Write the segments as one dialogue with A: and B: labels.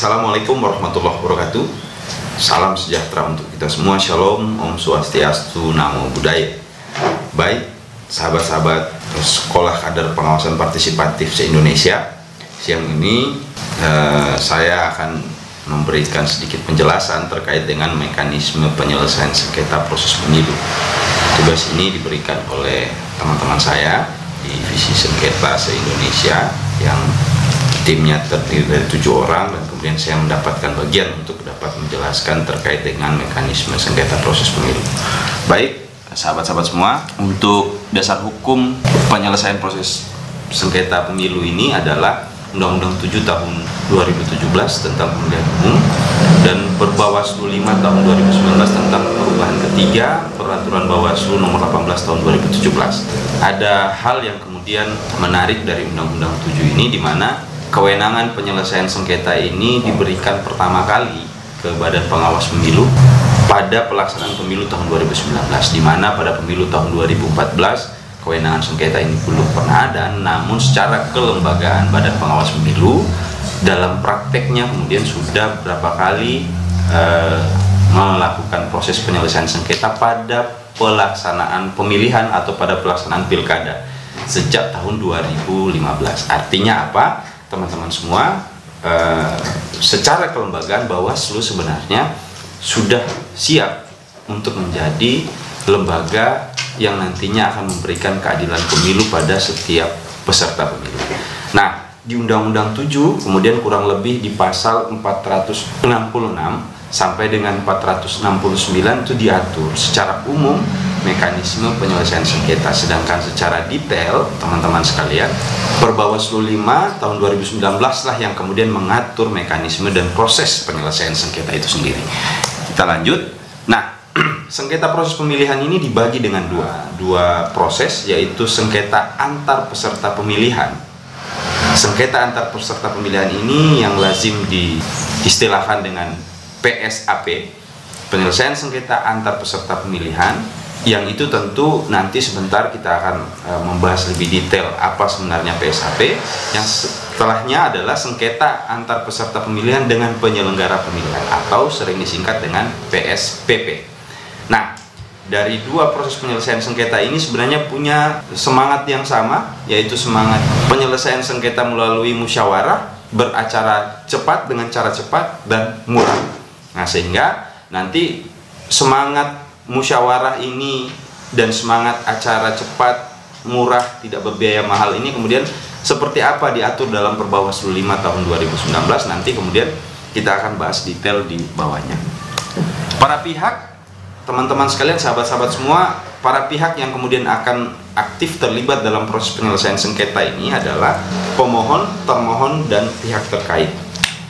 A: Assalamualaikum warahmatullahi wabarakatuh. Salam sejahtera untuk kita semua. Shalom, Om Swastiastu, Namo Buddhaya. Baik, sahabat-sahabat Sekolah Kadar Pengawasan Partisipatif se-Indonesia, siang ini saya akan memberikan sedikit penjelasan terkait dengan mekanisme penyelesaian sengketa proses pemilu. Tugas ini diberikan oleh teman-teman saya di Divisi Sengketa se-Indonesia yang timnya terdiri dari 7 orang, dan kemudian saya mendapatkan bagian untuk dapat menjelaskan terkait dengan mekanisme sengketa proses pemilu. Baik, sahabat-sahabat semua, untuk dasar hukum penyelesaian proses sengketa pemilu ini adalah Undang-Undang 7 tahun 2017 tentang pemilihan umum dan Perbawaslu 5 tahun 2019 tentang perubahan ketiga Peraturan Bawaslu nomor 18 tahun 2017. Ada hal yang kemudian menarik dari Undang-Undang 7 ini, di mana kewenangan penyelesaian sengketa ini diberikan pertama kali ke Badan Pengawas Pemilu pada pelaksanaan pemilu tahun 2019, di mana pada pemilu tahun 2014 kewenangan sengketa ini belum pernah ada, namun secara kelembagaan Badan Pengawas Pemilu dalam prakteknya kemudian sudah berapa kali melakukan proses penyelesaian sengketa pada pelaksanaan pemilihan atau pada pelaksanaan pilkada sejak tahun 2015. Artinya apa, teman-teman semua? Secara kelembagaan Bawaslu sebenarnya sudah siap untuk menjadi lembaga yang nantinya akan memberikan keadilan pemilu pada setiap peserta pemilu. Nah, di Undang-Undang 7 kemudian kurang lebih di pasal 466 sampai dengan 469 itu diatur secara umum mekanisme penyelesaian sengketa, sedangkan secara detail teman-teman sekalian Perbawaslu 5 tahun 2019 lah yang kemudian mengatur mekanisme dan proses penyelesaian sengketa itu sendiri. Kita lanjut. Nah, sengketa proses pemilihan ini dibagi dengan dua proses, yaitu sengketa antar peserta pemilihan. Sengketa antar peserta pemilihan ini yang lazim diistilahkan dengan PSAP, penyelesaian sengketa antar peserta pemilihan, yang itu tentu nanti sebentar kita akan membahas lebih detail apa sebenarnya PSAP. Yang setelahnya adalah sengketa antar peserta pemilihan dengan penyelenggara pemilihan atau sering disingkat dengan PSPP. Nah, dari dua proses penyelesaian sengketa ini sebenarnya punya semangat yang sama, yaitu semangat penyelesaian sengketa melalui musyawarah, beracara cepat dengan cara cepat dan murah. Nah, sehingga nanti semangat musyawarah ini dan semangat acara cepat, murah, tidak berbiaya mahal ini kemudian seperti apa diatur dalam Perbawaslu 5 tahun 2019, nanti kemudian kita akan bahas detail di bawahnya. Para pihak, teman-teman sekalian, sahabat-sahabat semua, para pihak yang kemudian akan aktif terlibat dalam proses penyelesaian sengketa ini adalah pemohon, termohon, dan pihak terkait.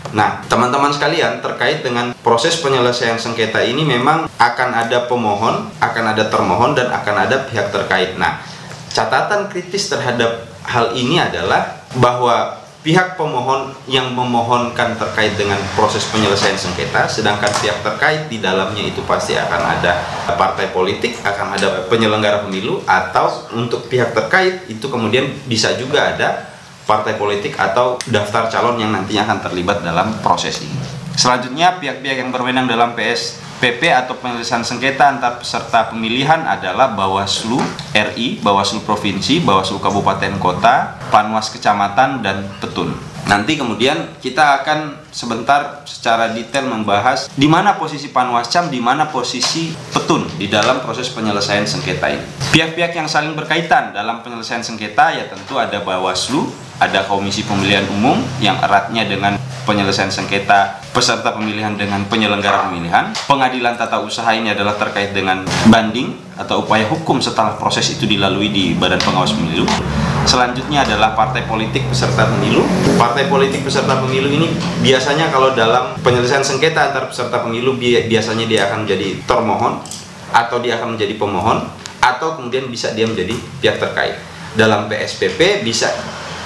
A: Nah, teman-teman sekalian, terkait dengan proses penyelesaian sengketa ini memang akan ada pemohon, akan ada termohon, dan akan ada pihak terkait. Nah, catatan kritis terhadap hal ini adalah bahwa pihak pemohon yang memohonkan terkait dengan proses penyelesaian sengketa, sedangkan pihak terkait di dalamnya itu pasti akan ada partai politik, akan ada penyelenggara pemilu, atau untuk pihak terkait itu kemudian bisa juga ada partai politik atau daftar calon yang nantinya akan terlibat dalam proses ini. Selanjutnya, pihak-pihak yang berwenang dalam PSPP atau penyelesaian sengketa antar peserta pemilihan adalah Bawaslu RI, Bawaslu Provinsi, Bawaslu Kabupaten Kota, Panwas Kecamatan, dan Petun. Nanti kemudian kita akan sebentar secara detail membahas di mana posisi Panwascam, di mana posisi Petun di dalam proses penyelesaian sengketa ini. Pihak-pihak yang saling berkaitan dalam penyelesaian sengketa ya tentu ada Bawaslu, ada Komisi Pemilihan Umum yang eratnya dengan penyelesaian sengketa peserta pemilihan dengan penyelenggara pemilihan. Pengadilan tata usaha ini adalah terkait dengan banding atau upaya hukum setelah proses itu dilalui di Badan Pengawas Pemilu. Selanjutnya adalah partai politik peserta pemilu. Partai politik peserta pemilu ini biasanya kalau dalam penyelesaian sengketa antar peserta pemilu biasanya dia akan menjadi termohon, atau dia akan menjadi pemohon, atau kemudian bisa dia menjadi pihak terkait. Dalam PSPP bisa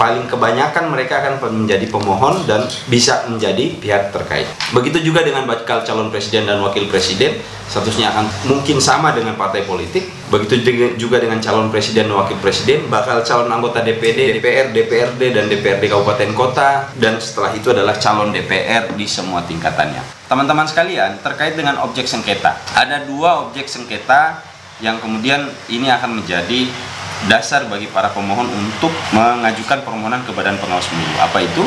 A: paling kebanyakan mereka akan menjadi pemohon dan bisa menjadi pihak terkait. Begitu juga dengan bakal calon presiden dan wakil presiden, statusnya akan mungkin sama dengan partai politik. Begitu juga dengan calon presiden dan wakil presiden, bakal calon anggota DPD, DPR, DPRD, dan DPRD kabupaten kota, dan setelah itu adalah calon DPR di semua tingkatannya. Teman-teman sekalian, terkait dengan objek sengketa, ada 2 objek sengketa yang kemudian ini akan menjadi dasar bagi para pemohon untuk mengajukan permohonan ke Badan Pengawas Pemilu. Apa itu?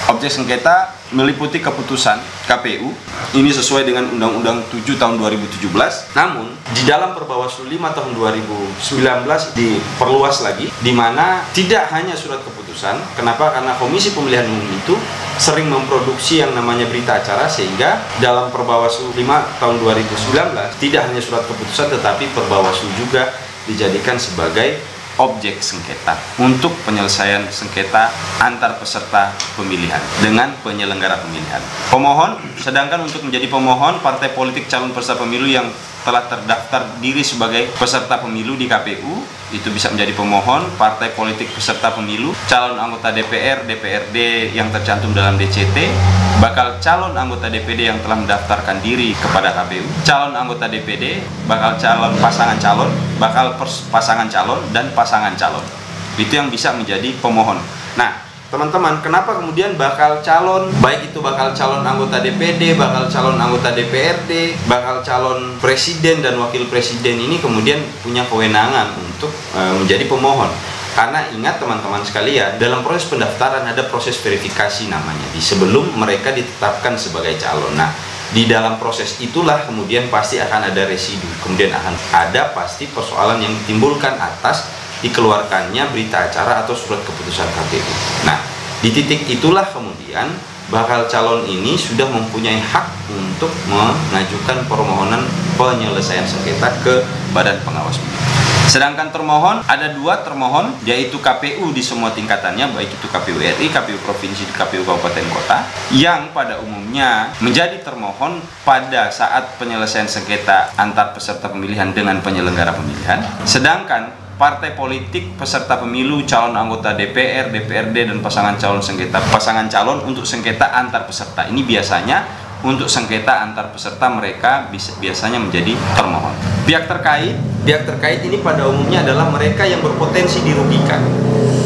A: Objek sengketa meliputi keputusan KPU, ini sesuai dengan Undang-Undang 7 tahun 2017. Namun, di dalam Perbawaslu 5 tahun 2019 diperluas lagi, di mana tidak hanya surat keputusan. Kenapa? Karena Komisi Pemilihan Umum itu sering memproduksi yang namanya berita acara, sehingga dalam Perbawaslu 5 tahun 2019 tidak hanya surat keputusan, tetapi Perbawaslu juga dijadikan sebagai objek sengketa untuk penyelesaian sengketa antar peserta pemilihan dengan penyelenggara pemilihan. Pemohon, sedangkan untuk menjadi pemohon, partai politik calon peserta pemilu yang telah terdaftar diri sebagai peserta pemilu di KPU itu bisa menjadi pemohon. Partai politik peserta pemilu, calon anggota DPR, DPRD yang tercantum dalam DCT, bakal calon anggota DPD yang telah mendaftarkan diri kepada KPU, calon anggota DPD, bakal calon pasangan calon, bakal pasangan calon, dan pasangan calon. Itu yang bisa menjadi pemohon. Nah, teman-teman, kenapa kemudian bakal calon, baik itu bakal calon anggota DPD, bakal calon anggota DPRD, bakal calon presiden dan wakil presiden ini kemudian punya kewenangan untuk menjadi pemohon? Karena ingat teman-teman sekalian, dalam proses pendaftaran ada proses verifikasi namanya, di sebelum mereka ditetapkan sebagai calon. Nah, di dalam proses itulah kemudian pasti akan ada residu, kemudian akan ada pasti persoalan yang ditimbulkan atas dikeluarkannya berita acara atau surat keputusan KPU. Nah, di titik itulah kemudian bakal calon ini sudah mempunyai hak untuk mengajukan permohonan penyelesaian sengketa ke Badan Pengawas Pemilu. Sedangkan termohon, ada 2 termohon, yaitu KPU di semua tingkatannya, baik itu KPU RI, KPU Provinsi, KPU Kabupaten Kota, yang pada umumnya menjadi termohon pada saat penyelesaian sengketa antar peserta pemilihan dengan penyelenggara pemilihan. Sedangkan partai politik peserta pemilu, calon anggota DPR, DPRD, dan pasangan calon sengketa, pasangan calon untuk sengketa antar peserta. Ini biasanya untuk sengketa antar peserta mereka biasanya menjadi termohon. Pihak terkait ini pada umumnya adalah mereka yang berpotensi dirugikan.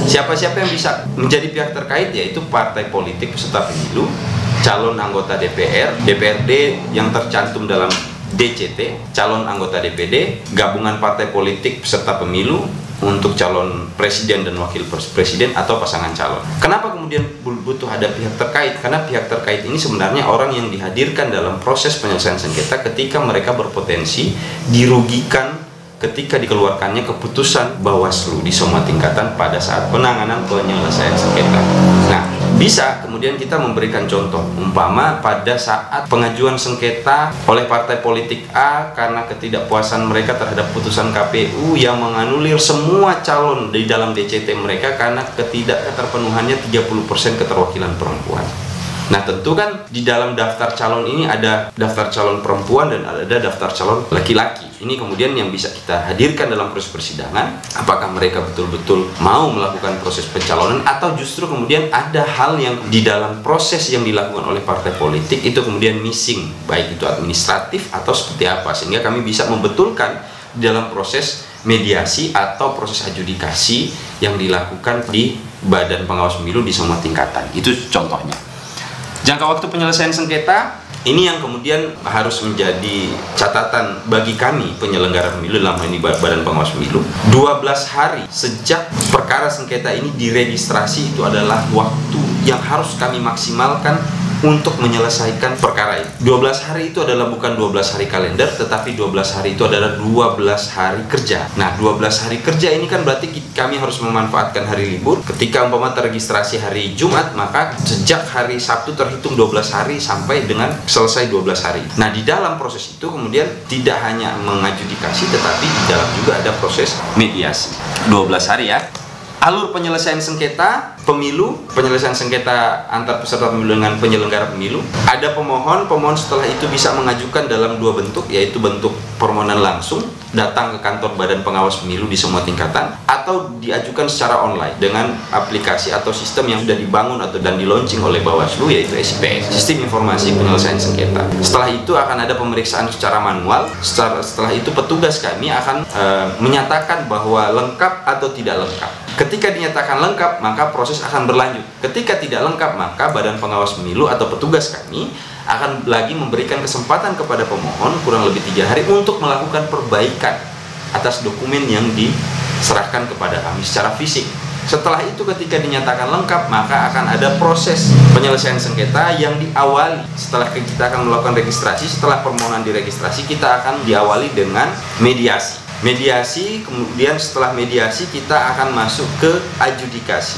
A: Siapa-siapa yang bisa menjadi pihak terkait, yaitu partai politik peserta pemilu, calon anggota DPR, DPRD yang tercantum dalam DCT, calon anggota DPD, gabungan partai politik peserta pemilu untuk calon presiden dan wakil presiden atau pasangan calon. Kenapa kemudian butuh ada pihak terkait? Karena pihak terkait ini sebenarnya orang yang dihadirkan dalam proses penyelesaian sengketa ketika mereka berpotensi dirugikan ketika dikeluarkannya keputusan Bawaslu di semua tingkatan pada saat penanganan penyelesaian sengketa. Nah, bisa kemudian kita memberikan contoh, umpama pada saat pengajuan sengketa oleh partai politik A karena ketidakpuasan mereka terhadap putusan KPU yang menganulir semua calon di dalam DCT mereka karena ketidakterpenuhannya 30% keterwakilan perempuan. Nah, tentu kan di dalam daftar calon ini ada daftar calon perempuan dan ada daftar calon laki-laki. Ini kemudian yang bisa kita hadirkan dalam proses persidangan. Apakah mereka betul-betul mau melakukan proses pencalonan atau justru kemudian ada hal yang di dalam proses yang dilakukan oleh partai politik itu kemudian missing, baik itu administratif atau seperti apa, sehingga kami bisa membetulkan di dalam proses mediasi atau proses adjudikasi yang dilakukan di Badan Pengawas Pemilu di semua tingkatan. Itu contohnya. Jangka waktu penyelesaian sengketa ini yang kemudian harus menjadi catatan bagi kami penyelenggara pemilu, dalam ini Badan Pengawas Pemilu. 12 hari sejak perkara sengketa ini diregistrasi itu adalah waktu yang harus kami maksimalkan untuk menyelesaikan perkara ini. 12 hari itu adalah bukan 12 hari kalender, tetapi 12 hari itu adalah 12 hari kerja. Nah, 12 hari kerja ini kan berarti kami harus memanfaatkan hari libur. Ketika umpama terregistrasi hari Jumat, maka sejak hari Sabtu terhitung 12 hari sampai dengan selesai 12 hari. Nah, di dalam proses itu kemudian tidak hanya mengajudikasi, tetapi di dalam juga ada proses mediasi. 12 hari ya. Alur penyelesaian sengketa pemilu, penyelesaian sengketa antar peserta pemilu dengan penyelenggara pemilu. Ada pemohon setelah itu bisa mengajukan dalam dua bentuk, yaitu bentuk permohonan langsung, datang ke kantor Badan Pengawas Pemilu di semua tingkatan, atau diajukan secara online dengan aplikasi atau sistem yang sudah dibangun dan di-launching oleh Bawaslu, yaitu SIPS, Sistem Informasi Penyelesaian Sengketa. Setelah itu akan ada pemeriksaan secara manual. Setelah itu petugas kami akan menyatakan bahwa lengkap atau tidak lengkap. Ketika dinyatakan lengkap, maka proses akan berlanjut. Ketika tidak lengkap, maka Badan Pengawas Pemilu atau petugas kami akan lagi memberikan kesempatan kepada pemohon kurang lebih 3 hari untuk melakukan perbaikan atas dokumen yang diserahkan kepada kami secara fisik. Setelah itu ketika dinyatakan lengkap, maka akan ada proses penyelesaian sengketa yang diawali. Setelah kita akan melakukan registrasi, setelah permohonan diregistrasi, kita akan diawali dengan mediasi. Kemudian setelah mediasi kita akan masuk ke adjudikasi.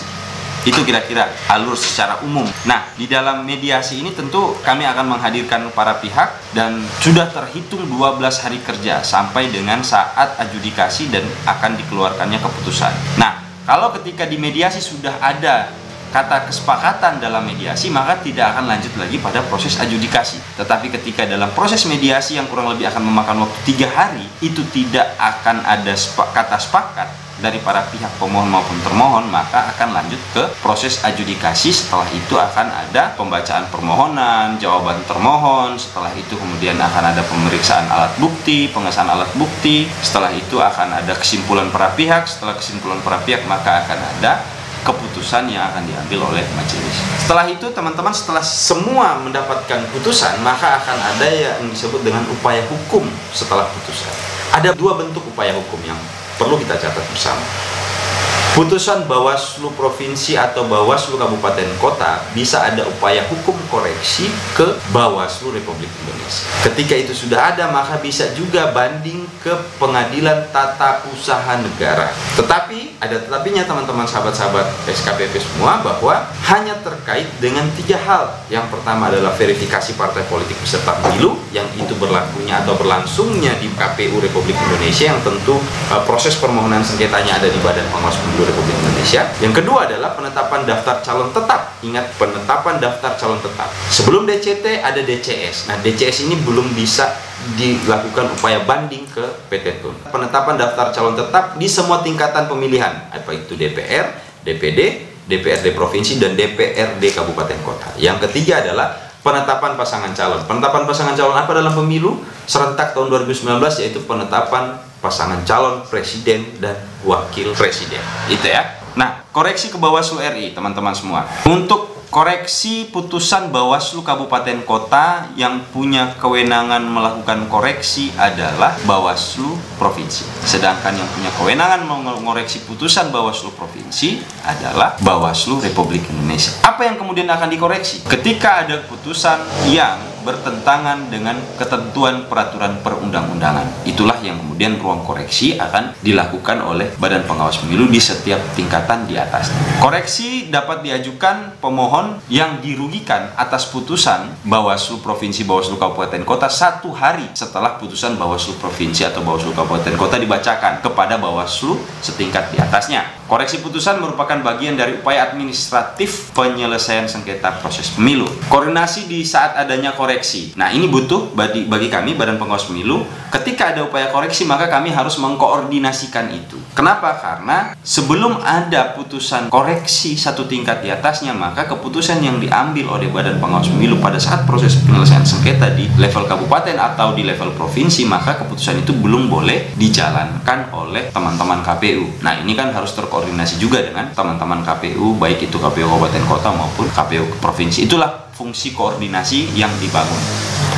A: Itu kira-kira alur secara umum. Nah, di dalam mediasi ini tentu kami akan menghadirkan para pihak dan sudah terhitung 12 hari kerja sampai dengan saat adjudikasi dan akan dikeluarkannya keputusan. Nah, kalau ketika di mediasi sudah ada kata kesepakatan dalam mediasi, maka tidak akan lanjut lagi pada proses adjudikasi. Tetapi ketika dalam proses mediasi yang kurang lebih akan memakan waktu 3 hari, itu tidak akan ada kata sepakat dari para pihak pemohon maupun termohon, maka akan lanjut ke proses adjudikasi. Setelah itu akan ada pembacaan permohonan, jawaban termohon. Setelah itu kemudian akan ada pemeriksaan alat bukti, pengesahan alat bukti. Setelah itu akan ada kesimpulan para pihak. Setelah kesimpulan para pihak, maka akan ada keputusan yang akan diambil oleh majelis. Setelah itu teman-teman, setelah semua mendapatkan putusan, maka akan ada yang disebut dengan upaya hukum setelah putusan. Ada 2 bentuk upaya hukum yang perlu kita catat bersama. Putusan Bawaslu Provinsi atau Bawaslu Kabupaten Kota bisa ada upaya hukum koreksi ke Bawaslu Republik Indonesia. Ketika itu sudah ada, maka bisa juga banding ke Pengadilan Tata Usaha Negara. Tetapi, ada tetapinya teman-teman sahabat-sahabat SKPP semua, bahwa hanya terkait dengan 3 hal. Yang pertama adalah verifikasi partai politik peserta pemilu, yang itu berlakunya atau berlangsungnya di KPU Republik Indonesia, yang tentu proses permohonan sengketanya ada di Badan Pengawas Pemilu Republik Indonesia. Yang kedua adalah penetapan daftar calon tetap. Ingat, penetapan daftar calon tetap. Sebelum DCT ada DCS. Nah, DCS ini belum bisa dilakukan upaya banding ke PT TUN. Penetapan daftar calon tetap di semua tingkatan pemilihan, apa itu DPR, DPD, DPRD Provinsi, dan DPRD Kabupaten Kota. Yang ketiga adalah penetapan pasangan calon. Penetapan pasangan calon apa dalam pemilu serentak tahun 2019, yaitu penetapan pasangan calon presiden dan wakil presiden. Itu ya. Nah, koreksi ke Bawaslu RI, teman-teman semua. Untuk koreksi putusan Bawaslu Kabupaten Kota, yang punya kewenangan melakukan koreksi adalah Bawaslu Provinsi. Sedangkan yang punya kewenangan mengoreksi putusan Bawaslu Provinsi adalah Bawaslu Republik Indonesia. Apa yang kemudian akan dikoreksi? Ketika ada putusan yang bertentangan dengan ketentuan peraturan perundang-undangan, itulah yang kemudian ruang koreksi akan dilakukan oleh Badan Pengawas Pemilu di setiap tingkatan di atasnya. Koreksi dapat diajukan pemohon yang dirugikan atas putusan Bawaslu Provinsi, Bawaslu Kabupaten Kota 1 hari setelah putusan Bawaslu Provinsi atau Bawaslu Kabupaten Kota dibacakan kepada Bawaslu setingkat di atasnya. Koreksi putusan merupakan bagian dari upaya administratif penyelesaian sengketa proses pemilu. Koordinasi di saat adanya koreksi. Nah, ini butuh bagi kami Badan Pengawas Pemilu. Ketika ada upaya koreksi, maka kami harus mengkoordinasikan itu. Kenapa? Karena sebelum ada putusan koreksi 1 tingkat di atasnya, maka keputusan yang diambil oleh Badan Pengawas Pemilu pada saat proses penyelesaian sengketa di level kabupaten atau di level provinsi, maka keputusan itu belum boleh dijalankan oleh teman-teman KPU. Nah, ini kan harus terkoordinasi juga dengan teman-teman KPU, baik itu KPU Kabupaten Kota maupun KPU Provinsi. Itulah fungsi koordinasi yang dibangun.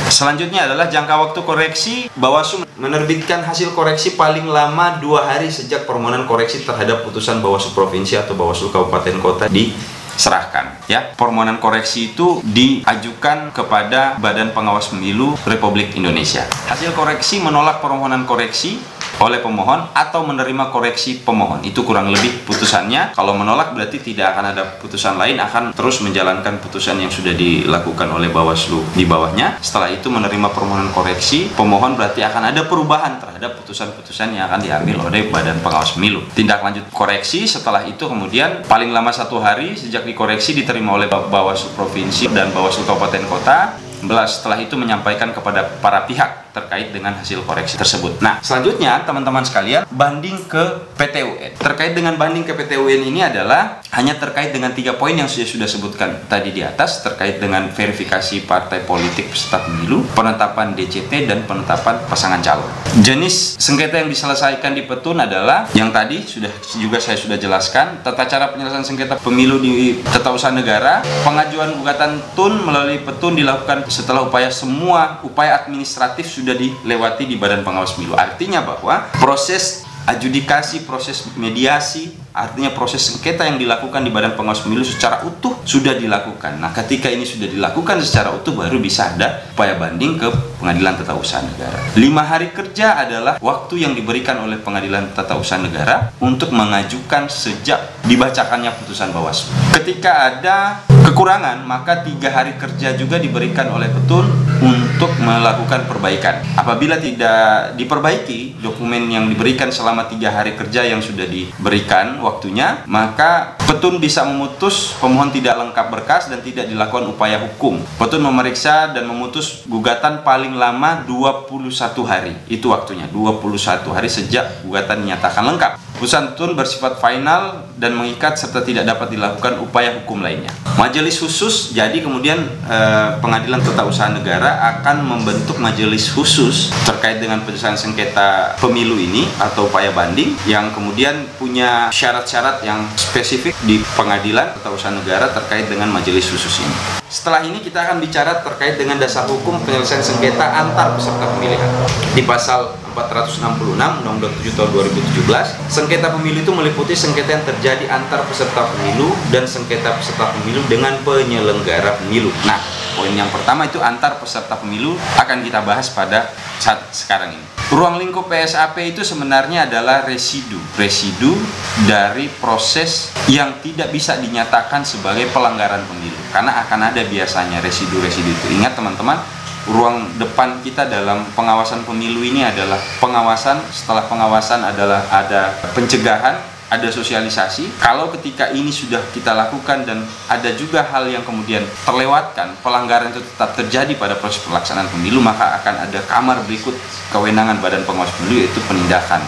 A: Selanjutnya adalah jangka waktu koreksi. Bawaslu menerbitkan hasil koreksi paling lama 2 hari sejak permohonan koreksi terhadap putusan Bawaslu Provinsi atau Bawaslu Kabupaten Kota diserahkan. Ya, permohonan koreksi itu diajukan kepada Badan Pengawas Pemilu Republik Indonesia. Hasil koreksi menolak permohonan koreksi oleh pemohon atau menerima koreksi pemohon. Itu kurang lebih putusannya. Kalau menolak berarti tidak akan ada putusan lain, akan terus menjalankan putusan yang sudah dilakukan oleh Bawaslu di bawahnya. Setelah itu menerima permohonan koreksi pemohon, berarti akan ada perubahan terhadap putusan-putusan yang akan diambil oleh Badan Pengawas Pemilu. Tindak lanjut koreksi setelah itu kemudian paling lama 1 hari sejak dikoreksi diterima oleh Bawaslu Provinsi dan Bawaslu Kabupaten Kota. Setelah itu menyampaikan kepada para pihak terkait dengan hasil koreksi tersebut. Nah, selanjutnya teman-teman sekalian, banding ke PT UN. Terkait dengan banding ke PT UN ini adalah hanya terkait dengan 3 poin yang sudah sebutkan tadi di atas, terkait dengan verifikasi partai politik peserta pemilu, penetapan DCT, dan penetapan pasangan calon. Jenis sengketa yang diselesaikan di Petun adalah yang tadi saya sudah jelaskan, tata cara penyelesaian sengketa pemilu di Tata Usaha Negara. Pengajuan gugatan TUN melalui Petun dilakukan setelah semua upaya administratif sudah dilewati di Badan Pengawas Pemilu. Artinya bahwa proses adjudikasi, proses mediasi, artinya proses sengketa yang dilakukan di Badan Pengawas Pemilu secara utuh sudah dilakukan. Nah, ketika ini sudah dilakukan secara utuh, baru bisa ada upaya banding ke Pengadilan Tata Usaha Negara. 5 hari kerja adalah waktu yang diberikan oleh Pengadilan Tata Usaha Negara untuk mengajukan sejak dibacakannya putusan Bawaslu. Ketika ada kekurangan, maka 3 hari kerja juga diberikan oleh Petun untuk melakukan perbaikan. Apabila tidak diperbaiki dokumen yang diberikan selama 3 hari kerja yang sudah diberikan waktunya, maka Petun bisa memutus pemohon tidak lengkap berkas dan tidak dilakukan upaya hukum. Petun memeriksa dan memutus gugatan paling lama 21 hari. Itu waktunya, 21 hari sejak gugatan dinyatakan lengkap. Putusan Petun bersifat final dan mengikat serta tidak dapat dilakukan upaya hukum lainnya. Majelis khusus, jadi kemudian Pengadilan Tata Usaha Negara akan membentuk majelis khusus terkait dengan penyelesaian sengketa pemilu ini atau upaya banding yang kemudian punya syarat-syarat yang spesifik di Pengadilan Tata Usaha Negara terkait dengan majelis khusus ini. Setelah ini kita akan bicara terkait dengan dasar hukum penyelesaian sengketa antar peserta pemilihan. Di pasal 466 Undang-Undang 7 tahun 2017, sengketa pemilu itu meliputi sengketa yang terjadi antar peserta pemilu dan sengketa peserta pemilu dengan penyelenggara pemilu. Nah, poin yang pertama itu antar peserta pemilu akan kita bahas pada saat sekarang ini. Ruang lingkup PSAP itu sebenarnya adalah residu dari proses yang tidak bisa dinyatakan sebagai pelanggaran pemilu, karena akan ada biasanya residu-residu itu. Ingat teman-teman, ruang depan kita dalam pengawasan pemilu ini adalah pengawasan, setelah pengawasan adalah ada pencegahan, ada sosialisasi. Kalau ketika ini sudah kita lakukan dan ada juga hal yang kemudian terlewatkan, pelanggaran itu tetap terjadi pada proses pelaksanaan pemilu, maka akan ada kamar berikut kewenangan Badan Pengawas Pemilu, yaitu penindakan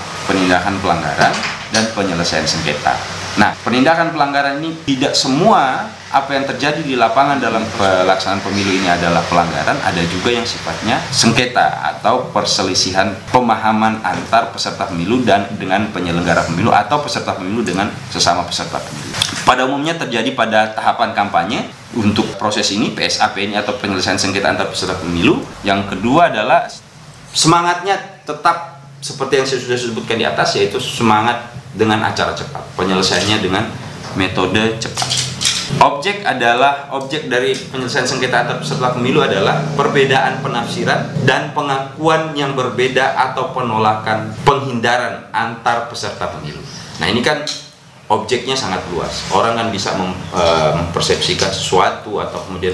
A: pelanggaran dan penyelesaian sengketa. Nah, penindakan pelanggaran ini tidak semua apa yang terjadi di lapangan dalam pelaksanaan pemilu ini adalah pelanggaran, ada juga yang sifatnya sengketa atau perselisihan pemahaman antar peserta pemilu dan dengan penyelenggara pemilu atau peserta pemilu dengan sesama peserta pemilu. Pada umumnya terjadi pada tahapan kampanye untuk proses ini, PSAP ini atau penyelesaian sengketa antar peserta pemilu. Yang kedua adalah semangatnya tetap seperti yang saya sudah sebutkan di atas, yaitu semangat dengan acara cepat, penyelesaiannya dengan metode cepat. Objek dari penyelesaian sengketa antar peserta pemilu adalah perbedaan penafsiran dan pengakuan yang berbeda atau penolakan penghindaran antar peserta pemilu. Nah, ini kan objeknya sangat luas. Orang kan bisa mempersepsikan sesuatu atau kemudian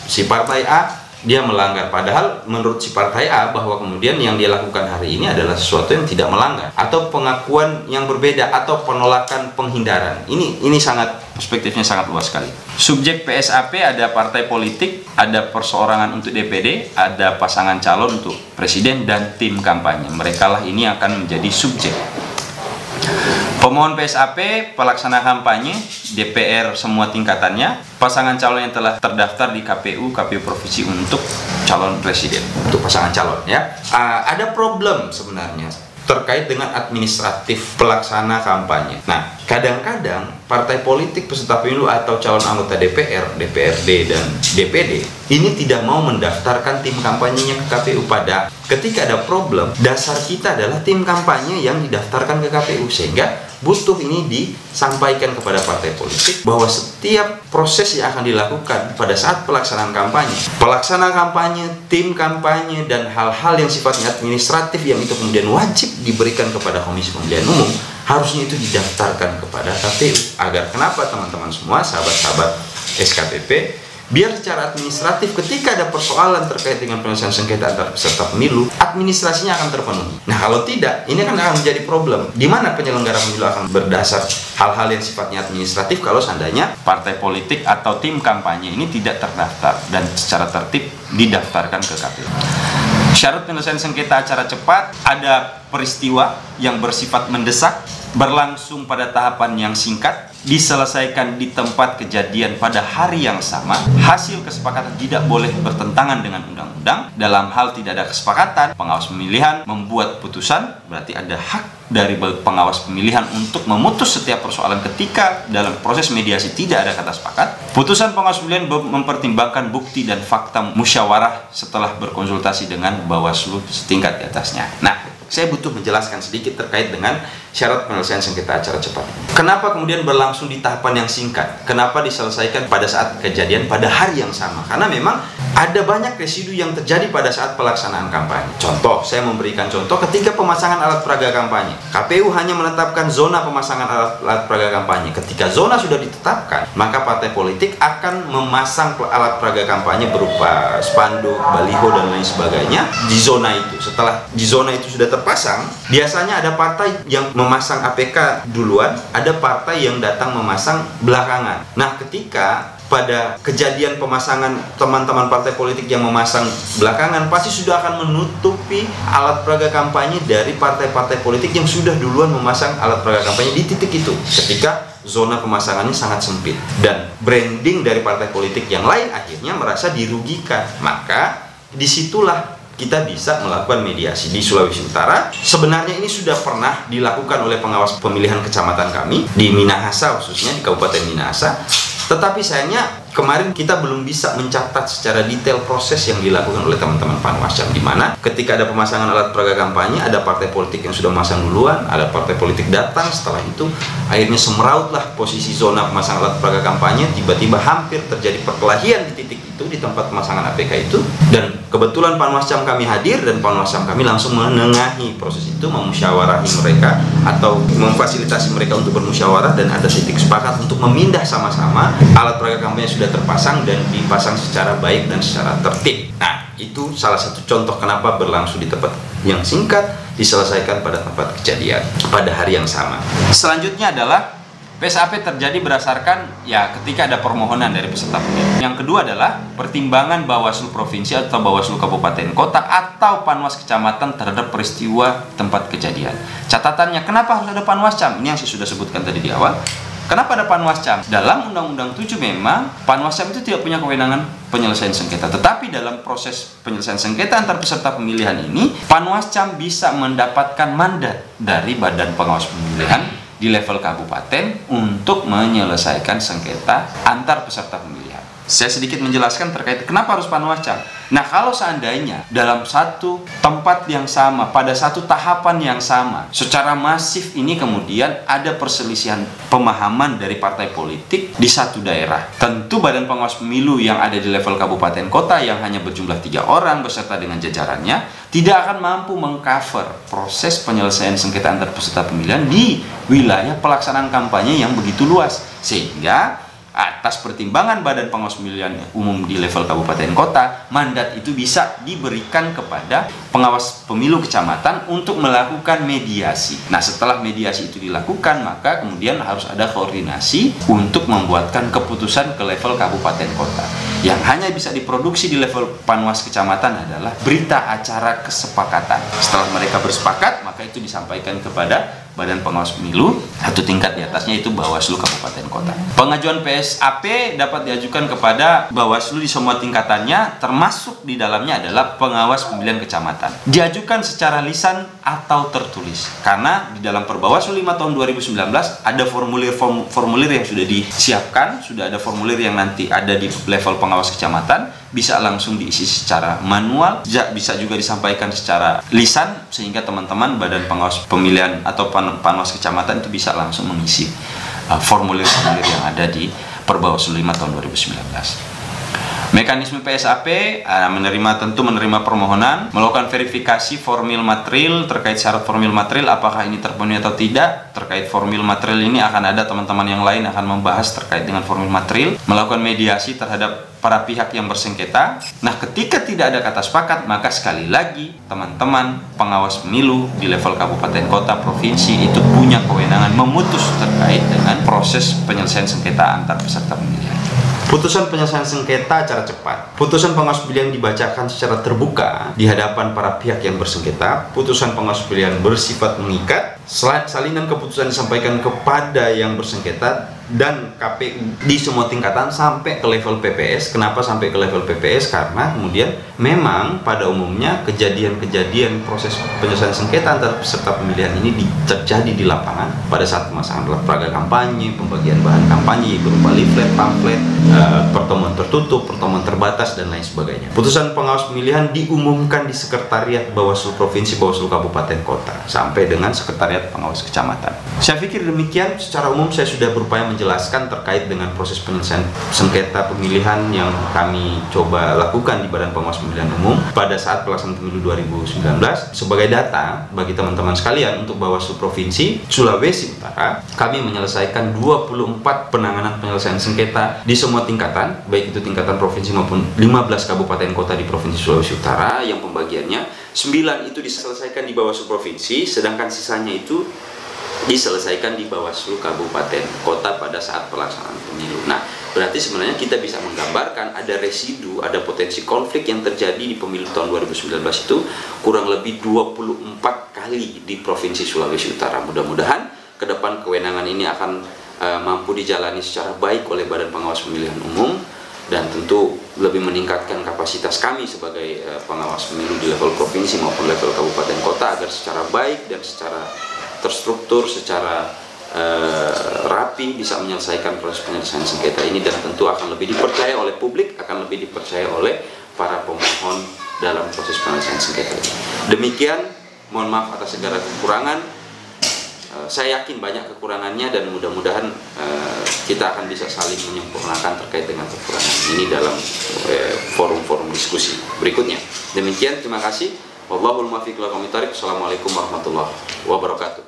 A: si partai A dia melanggar, padahal menurut si partai A bahwa kemudian yang dia lakukan hari ini adalah sesuatu yang tidak melanggar, atau pengakuan yang berbeda atau penolakan penghindaran. Ini sangat, perspektifnya sangat luas sekali. Subjek PSAP ada partai politik, ada perseorangan untuk DPD, ada pasangan calon untuk presiden dan tim kampanye. Merekalah ini akan menjadi subjek. Pemohon PSAP, pelaksana kampanye, DPR semua tingkatannya, pasangan calon yang telah terdaftar di KPU Provinsi untuk calon presiden, untuk pasangan calon ya. Ada problem sebenarnya terkait dengan administratif pelaksana kampanye. Nah, kadang-kadang partai politik peserta pemilu atau calon anggota DPR, DPRD, dan DPD ini tidak mau mendaftarkan tim kampanyenya ke KPU. Pada ketika ada problem, dasar kita adalah tim kampanye yang didaftarkan ke KPU, sehingga butuh ini disampaikan kepada partai politik bahwa setiap proses yang akan dilakukan pada saat pelaksanaan kampanye, pelaksana kampanye, tim kampanye, dan hal-hal yang sifatnya administratif yang itu kemudian wajib diberikan kepada Komisi Pemilihan Umum, harusnya itu didaftarkan kepada KPU. Agar kenapa teman-teman semua, sahabat-sahabat SKPP, biar secara administratif ketika ada persoalan terkait dengan penyelesaian sengketa antar peserta pemilu, administrasinya akan terpenuhi. Nah, kalau tidak, ini akan menjadi problem. Di mana penyelenggara pemilu akan berdasar hal-hal yang sifatnya administratif kalau seandainya partai politik atau tim kampanye ini tidak terdaftar dan secara tertib didaftarkan ke KPU. Syarat penyelesaian sengketa acara cepat, ada peristiwa yang bersifat mendesak, berlangsung pada tahapan yang singkat, diselesaikan di tempat kejadian pada hari yang sama, hasil kesepakatan tidak boleh bertentangan dengan undang-undang. Dalam hal tidak ada kesepakatan, pengawas pemilihan membuat putusan, berarti ada hak dari pengawas pemilihan untuk memutus setiap persoalan ketika dalam proses mediasi tidak ada kata sepakat. Putusan pengawas pemilihan mempertimbangkan bukti dan fakta musyawarah setelah berkonsultasi dengan Bawaslu setingkat di atasnya. Nah, saya butuh menjelaskan sedikit terkait dengan syarat penyelesaian sengketa acara cepat. Kenapa kemudian berlangsung di tahapan yang singkat? Kenapa diselesaikan pada saat kejadian pada hari yang sama? Karena memang ada banyak residu yang terjadi pada saat pelaksanaan kampanye. Contoh, saya memberikan contoh ketika pemasangan alat peraga kampanye. KPU hanya menetapkan zona pemasangan alat peraga kampanye. Ketika zona sudah ditetapkan, maka partai politik akan memasang alat peraga kampanye berupa spanduk, baliho, dan lain sebagainya di zona itu. Setelah di zona itu sudah terpasang, biasanya ada partai yang memasang APK duluan, ada partai yang datang memasang belakangan. Nah, ketika pada kejadian pemasangan teman-teman partai politik yang memasang belakangan, pasti sudah akan menutupi alat peraga kampanye dari partai-partai politik yang sudah duluan memasang alat peraga kampanye di titik itu, ketika zona pemasangannya sangat sempit. Dan branding dari partai politik yang lain akhirnya merasa dirugikan. Maka disitulah kita bisa melakukan mediasi. Di Sulawesi Utara sebenarnya ini sudah pernah dilakukan oleh pengawas pemilihan kecamatan kami di Minahasa, khususnya di Kabupaten Minahasa. Tetapi sayangnya kemarin kita belum bisa mencatat secara detail proses yang dilakukan oleh teman-teman Panwascam, di mana ketika ada pemasangan alat peraga kampanye, ada partai politik yang sudah memasang duluan, ada partai politik datang setelah itu, akhirnya semerautlah posisi zona pemasangan alat peraga kampanye. Tiba-tiba hampir terjadi perkelahian di titik itu, di tempat pemasangan APK itu, dan kebetulan Panwascam kami hadir dan Panwascam kami langsung menengahi proses itu, memusyawarahi mereka atau memfasilitasi mereka untuk bermusyawarah, dan ada titik sepakat untuk memindah sama-sama alat peraga kampanye sudah terpasang dan dipasang secara baik dan secara tertib. Nah, itu salah satu contoh kenapa berlangsung di tempat yang singkat, diselesaikan pada tempat kejadian pada hari yang sama. Selanjutnya adalah PSAP terjadi berdasarkan ketika ada permohonan dari peserta pemilu. Yang kedua adalah pertimbangan Bawaslu Provinsi atau Bawaslu Kabupaten Kota atau Panwas Kecamatan terhadap peristiwa tempat kejadian. Catatannya, kenapa harus ada Panwascam? Ini yang saya sudah sebutkan tadi di awal. Kenapa ada Panwascam? Dalam Undang-Undang 7 memang Panwascam itu tidak punya kewenangan penyelesaian sengketa. Tetapi dalam proses penyelesaian sengketa antar peserta pemilihan ini, Panwascam bisa mendapatkan mandat dari Badan Pengawas Pemilihan di level kabupaten untuk menyelesaikan sengketa antar peserta pemilihan. Saya sedikit menjelaskan terkait kenapa harus Panwascam. Nah, kalau seandainya dalam satu tempat yang sama, pada satu tahapan yang sama, secara masif ini kemudian ada perselisihan pemahaman dari partai politik di satu daerah, tentu Badan Pengawas Pemilu yang ada di level kabupaten kota yang hanya berjumlah 3 orang beserta dengan jajarannya tidak akan mampu mengcover proses penyelesaian sengketa antar peserta pemilihan di wilayah pelaksanaan kampanye yang begitu luas, sehingga atas pertimbangan Badan Pengawas Pemilihan Umum di level kabupaten kota, mandat itu bisa diberikan kepada pengawas pemilu kecamatan untuk melakukan mediasi. Nah, setelah mediasi itu dilakukan, maka kemudian harus ada koordinasi untuk membuatkan keputusan ke level kabupaten kota. Yang hanya bisa diproduksi di level Panwas kecamatan adalah berita acara kesepakatan. Setelah mereka bersepakat, maka itu disampaikan kepada Badan Pengawas Pemilu, satu tingkat di atasnya itu Bawaslu Kabupaten Kota. Pengajuan PSAP dapat diajukan kepada Bawaslu di semua tingkatannya, termasuk di dalamnya adalah pengawas pemilihan kecamatan. Diajukan secara lisan atau tertulis, karena di dalam Perbawaslu 5 tahun 2019 ada formulir yang sudah disiapkan, sudah ada formulir yang nanti ada di level pengawas kecamatan, bisa langsung diisi secara manual, bisa juga disampaikan secara lisan, sehingga teman-teman Badan Pengawas Pemilihan atau Panwas Kecamatan itu bisa langsung mengisi formulir-formulir yang ada di Perbawaslu 5 tahun 2019. Mekanisme PSAP tentu menerima permohonan, melakukan verifikasi formil material terkait syarat formil material, apakah ini terpenuhi atau tidak. Terkait formil material ini akan ada teman-teman yang lain akan membahas terkait dengan formil material, melakukan mediasi terhadap para pihak yang bersengketa. Nah, ketika tidak ada kata sepakat, maka sekali lagi teman-teman pengawas pemilu di level kabupaten, kota, provinsi itu punya kewenangan memutus terkait dengan proses penyelesaian sengketa antar peserta pemilihan. Putusan penyelesaian sengketa secara cepat. Putusan pengawas pemilihan dibacakan secara terbuka di hadapan para pihak yang bersengketa. Putusan pengawas pemilihan bersifat mengikat. Salinan keputusan disampaikan kepada yang bersengketa dan KPU di semua tingkatan sampai ke level PPS. Kenapa sampai ke level PPS? Karena kemudian memang pada umumnya kejadian-kejadian proses penyelesaian sengketa antar peserta pemilihan ini terjadi di lapangan pada saat pemasangan alat peraga kampanye, pembagian bahan kampanye berupa leaflet, pamflet, pertemuan tertutup, pertemuan terbatas, dan lain sebagainya. Putusan pengawas pemilihan diumumkan di Sekretariat Bawaslu Provinsi, Bawaslu Kabupaten Kota sampai dengan Sekretariat Pengawas Kecamatan. Saya pikir demikian. Secara umum saya sudah berupaya menjelaskan terkait dengan proses penyelesaian sengketa pemilihan yang kami coba lakukan di Badan Pengawas Pemilihan Umum pada saat pelaksanaan pemilu 2019. Sebagai data bagi teman-teman sekalian, untuk Bawaslu Provinsi Sulawesi Utara, kami menyelesaikan 24 penanganan penyelesaian sengketa di semua tingkatan, baik itu tingkatan provinsi maupun 15 kabupaten kota di Provinsi Sulawesi Utara, yang pembagiannya 9 itu diselesaikan di Bawaslu Provinsi, sedangkan sisanya itu diselesaikan di Bawaslu Kabupaten Kota pada saat pelaksanaan pemilu. Nah, berarti sebenarnya kita bisa menggambarkan ada residu, ada potensi konflik yang terjadi di pemilu tahun 2019 itu kurang lebih 24 kali di Provinsi Sulawesi Utara. Mudah-mudahan ke depan kewenangan ini akan mampu dijalani secara baik oleh Badan Pengawas Pemilihan Umum, dan tentu lebih meningkatkan kapasitas kami sebagai pengawas pemilu di level provinsi maupun level kabupaten kota agar secara baik dan secara terstruktur, secara rapi bisa menyelesaikan proses penyelesaian sengketa ini, dan tentu akan lebih dipercaya oleh publik, akan lebih dipercaya oleh para pemohon dalam proses penyelesaian sengketa ini. Demikian, mohon maaf atas segala kekurangan. Saya yakin banyak kekurangannya, dan mudah-mudahan kita akan bisa saling menyempurnakan terkait dengan kekurangan ini dalam forum-forum diskusi berikutnya. Demikian, terima kasih. Wallahul muwaffiq ila aqwamit thoriq. Assalamualaikum warahmatullahi wabarakatuh.